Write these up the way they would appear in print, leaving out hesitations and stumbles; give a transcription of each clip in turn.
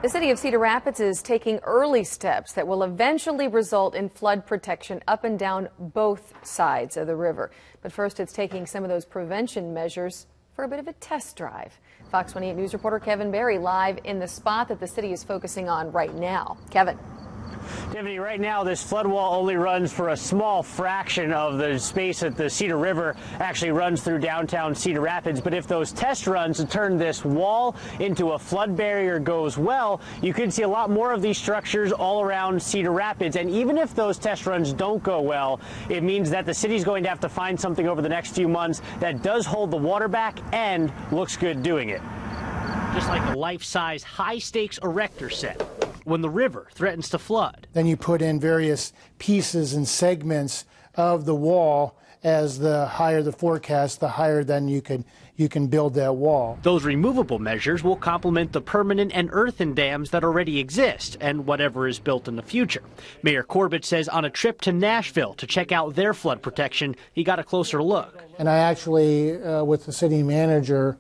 The City of Cedar Rapids is taking early steps that will eventually result in flood protection up and down both sides of the river. But first, it's taking some of those prevention measures for a bit of a test drive. Fox 28 News reporter Kevin Barry live in the spot that the city is focusing on right now. Kevin. Tiffany, right now this flood wall only runs for a small fraction of the space that the Cedar River actually runs through downtown Cedar Rapids. But if those test runs to turn this wall into a flood barrier goes well, you could see a lot more of these structures all around Cedar Rapids. And even if those test runs don't go well, it means that the city's going to have to find something over the next few months that does hold the water back and looks good doing it. Just like a life-size, high-stakes erector set when the river threatens to flood. Then you put in various pieces and segments of the wall. As the higher the forecast, the higher then you can build that wall. Those removable measures will complement the permanent and earthen dams that already exist and whatever is built in the future. Mayor Corbett says on a trip to Nashville to check out their flood protection, he got a closer look. And I actually, with the city manager,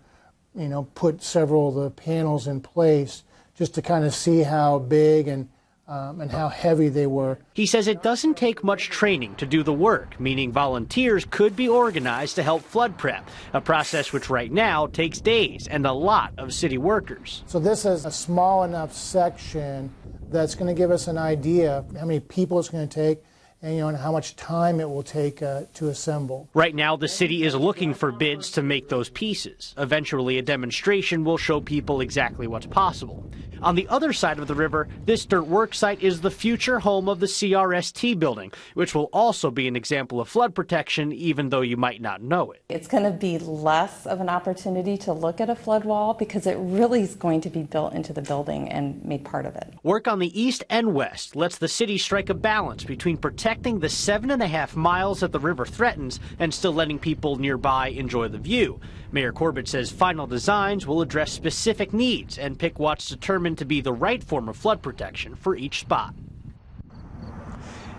put several of the panels in place just to kind of see how big and how heavy they were. He says it doesn't take much training to do the work, meaning volunteers could be organized to help flood prep, a process which right now takes days and a lot of city workers. So this is a small enough section that's going to give us an idea of how many people it's going to take and how much time it will take to assemble. Right now, the city is looking for bids to make those pieces. Eventually, a demonstration will show people exactly what's possible. On the other side of the river, this dirt work site is the future home of the CRST building, which will also be an example of flood protection, even though you might not know it. It's going to be less of an opportunity to look at a flood wall because it really is going to be built into the building and made part of it. Work on the east and west lets the city strike a balance between protecting the 7.5 miles that the river threatens and still letting people nearby enjoy the view. Mayor Corbett says final designs will address specific needs and pick what's determined to be the right form of flood protection for each spot.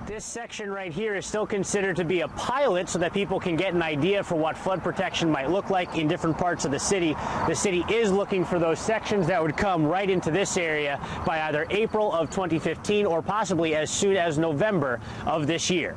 This section right here is still considered to be a pilot so that people can get an idea for what flood protection might look like in different parts of the city. The city is looking for those sections that would come right into this area by either April of 2015 or possibly as soon as November of this year.